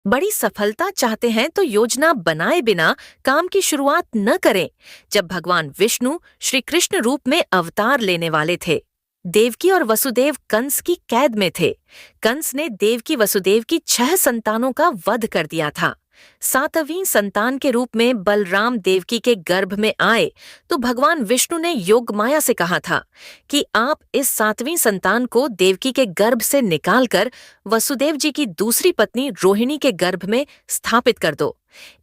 बड़ी सफलता चाहते हैं तो योजना बनाए बिना काम की शुरुआत न करें। जब भगवान विष्णु श्री कृष्ण रूप में अवतार लेने वाले थे, देवकी और वसुदेव कंस की कैद में थे। कंस ने देवकी वसुदेव की 6 संतानों का वध कर दिया था। 7वीं संतान के रूप में बलराम देवकी के गर्भ में आए तो भगवान विष्णु ने योगमाया से कहा था कि आप इस 7वीं संतान को देवकी के गर्भ से निकालकर वसुदेव जी की दूसरी पत्नी रोहिणी के गर्भ में स्थापित कर दो।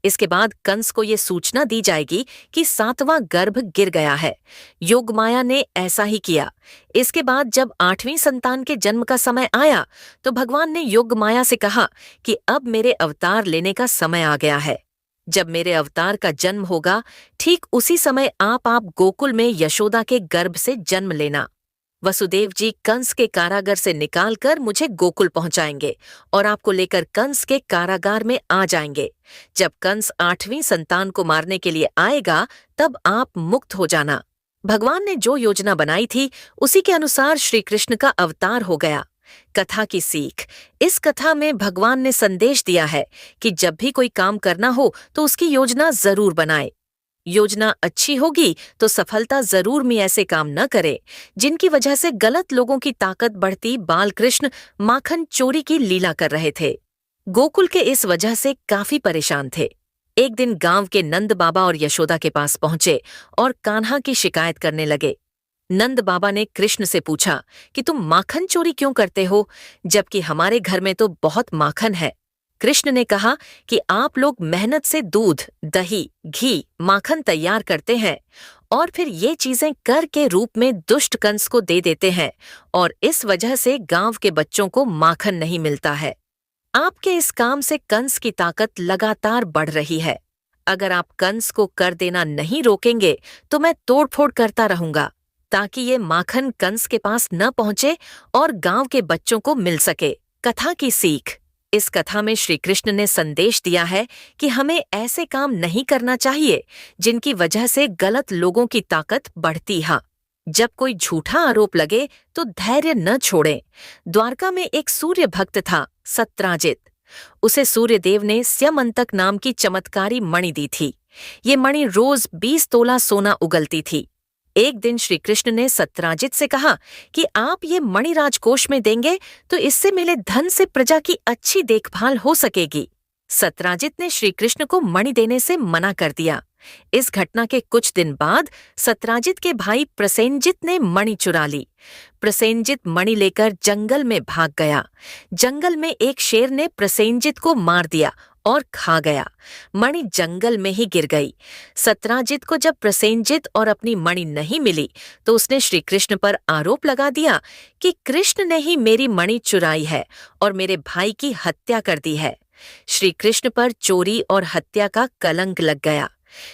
इसके बाद कंस को ये सूचना दी जाएगी कि 7वां गर्भ गिर गया है। योगमाया ने ऐसा ही किया। इसके बाद जब 8वीं संतान के जन्म का समय आया तो भगवान ने योगमाया से कहा कि अब मेरे अवतार लेने का समय आ गया है। जब मेरे अवतार का जन्म होगा, ठीक उसी समय आप गोकुल में यशोदा के गर्भ से जन्म लेना। वसुदेव जी कंस के कारागार से निकालकर मुझे गोकुल पहुंचाएंगे और आपको लेकर कंस के कारागार में आ जाएंगे। जब कंस 8वीं संतान को मारने के लिए आएगा, तब आप मुक्त हो जाना। भगवान ने जो योजना बनाई थी, उसी के अनुसार श्री कृष्ण का अवतार हो गया। कथा की सीख। इस कथा में भगवान ने संदेश दिया है कि जब भी कोई काम करना हो तो उसकी योजना जरूर बनाए। योजना अच्छी होगी तो सफलता जरूर में ऐसे काम न करे जिनकी वजह से गलत लोगों की ताकत बढ़ती। बालकृष्ण माखन चोरी की लीला कर रहे थे। गोकुल के इस वजह से काफी परेशान थे। एक दिन गांव के नंद बाबा और यशोदा के पास पहुंचे और कान्हा की शिकायत करने लगे। नंद बाबा ने कृष्ण से पूछा कि तुम माखन चोरी क्यों करते हो, जबकि हमारे घर में तो बहुत माखन है। कृष्ण ने कहा कि आप लोग मेहनत से दूध, दही, घी, माखन तैयार करते हैं और फिर ये चीजें कर के रूप में दुष्ट कंस को दे देते हैं और इस वजह से गांव के बच्चों को माखन नहीं मिलता है। आपके इस काम से कंस की ताकत लगातार बढ़ रही है। अगर आप कंस को कर देना नहीं रोकेंगे तो मैं तोड़फोड़ करता रहूंगा ताकि ये माखन कंस के पास न पहुंचे और गांव के बच्चों को मिल सके। कथा की सीख। इस कथा में श्री कृष्ण ने संदेश दिया है कि हमें ऐसे काम नहीं करना चाहिए जिनकी वजह से गलत लोगों की ताकत बढ़ती है। जब कोई झूठा आरोप लगे तो धैर्य न छोड़ें। द्वारका में एक सूर्य भक्त था, सत्राजित। उसे सूर्यदेव ने स्यमंतक नाम की चमत्कारी मणि दी थी। ये मणि रोज 20 तोला सोना उगलती थी। एक दिन श्री कृष्ण ने सत्राजित से कहा कि आप ये मणि राजकोष में देंगे तो इससे मिले धन से प्रजा की अच्छी देखभाल हो सकेगी। सत्राजित ने श्री कृष्ण को मणि देने से मना कर दिया। इस घटना के कुछ दिन बाद सत्राजित के भाई प्रसेनजित ने मणि चुरा ली। प्रसेनजित मणि लेकर जंगल में भाग गया। जंगल में एक शेर ने प्रसेनजित को मार दिया और खा गया। मणि जंगल में ही गिर गई। सत्राजित को जब प्रसेनजित और अपनी मणि नहीं मिली तो उसने श्री कृष्ण पर आरोप लगा दिया कि कृष्ण ने ही मेरी मणि चुराई है और मेरे भाई की हत्या कर दी है। श्री कृष्ण पर चोरी और हत्या का कलंक लग गया।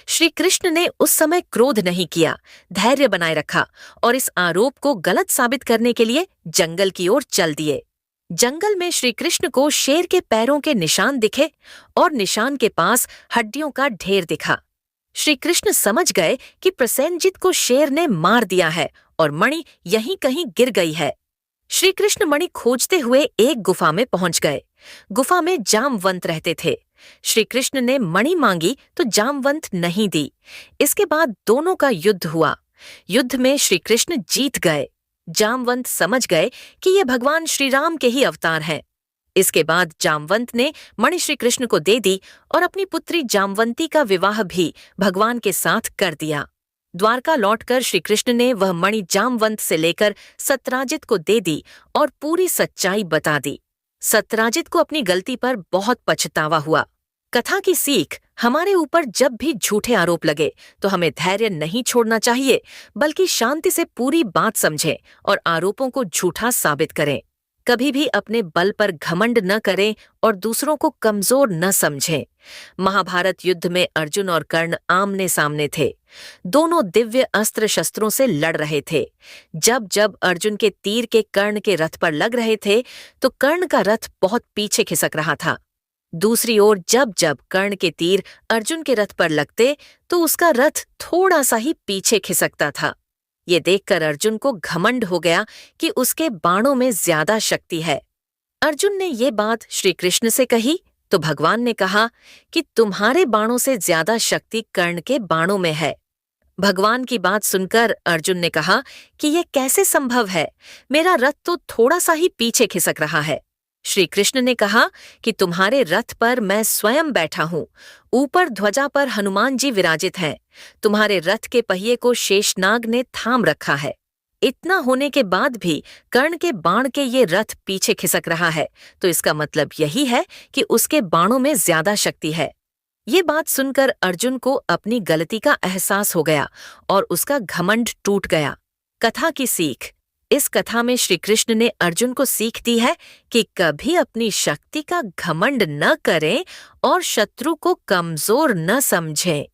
श्री कृष्ण ने उस समय क्रोध नहीं किया, धैर्य बनाए रखा और इस आरोप को गलत साबित करने के लिए जंगल की ओर चल दिए। जंगल में श्री कृष्ण को शेर के पैरों के निशान दिखे और निशान के पास हड्डियों का ढेर दिखा। श्री कृष्ण समझ गए कि प्रसेनजित को शेर ने मार दिया है और मणि यहीं कहीं गिर गई है। श्री कृष्ण मणि खोजते हुए एक गुफा में पहुंच गए। गुफा में जामवंत रहते थे। श्री कृष्ण ने मणि मांगी तो जामवंत नहीं दी। इसके बाद दोनों का युद्ध हुआ। युद्ध में श्री कृष्ण जीत गए। जामवंत समझ गए कि ये भगवान श्री राम के ही अवतार हैं। इसके बाद जामवंत ने मणि श्री कृष्ण को दे दी और अपनी पुत्री जामवंती का विवाह भी भगवान के साथ कर दिया। द्वारका लौटकर श्री कृष्ण ने वह मणि जामवंत से लेकर सत्राजित को दे दी और पूरी सच्चाई बता दी। सत्राजित को अपनी गलती पर बहुत पछतावा हुआ। कथा की सीख। हमारे ऊपर जब भी झूठे आरोप लगे तो हमें धैर्य नहीं छोड़ना चाहिए, बल्कि शांति से पूरी बात समझें और आरोपों को झूठा साबित करें। कभी भी अपने बल पर घमंड न करें और दूसरों को कमजोर न समझें। महाभारत युद्ध में अर्जुन और कर्ण आमने सामने थे। दोनों दिव्य अस्त्र शस्त्रों से लड़ रहे थे। जब जब अर्जुन के तीर के कर्ण के रथ पर लग रहे थे तो कर्ण का रथ बहुत पीछे खिसक रहा था। दूसरी ओर जब जब कर्ण के तीर अर्जुन के रथ पर लगते तो उसका रथ थोड़ा सा ही पीछे खिसकता था। ये देखकर अर्जुन को घमंड हो गया कि उसके बाणों में ज्यादा शक्ति है। अर्जुन ने ये बात श्री कृष्ण से कही तो भगवान ने कहा कि तुम्हारे बाणों से ज्यादा शक्ति कर्ण के बाणों में है। भगवान की बात सुनकर अर्जुन ने कहा कि यह कैसे संभव है? मेरा रथ तो थोड़ा सा ही पीछे खिसक रहा है। श्री कृष्ण ने कहा कि तुम्हारे रथ पर मैं स्वयं बैठा हूँ। ऊपर ध्वजा पर हनुमान जी विराजित हैं। तुम्हारे रथ के पहिए को शेषनाग ने थाम रखा है। इतना होने के बाद भी कर्ण के बाण के ये रथ पीछे खिसक रहा है, तो इसका मतलब यही है कि उसके बाणों में ज्यादा शक्ति है। ये बात सुनकर अर्जुन को अपनी गलती का एहसास हो गया और उसका घमंड टूट गया। कथा की सीख। इस कथा में श्री कृष्ण ने अर्जुन को सीख दी है कि कभी अपनी शक्ति का घमंड न करें और शत्रु को कमजोर न समझें।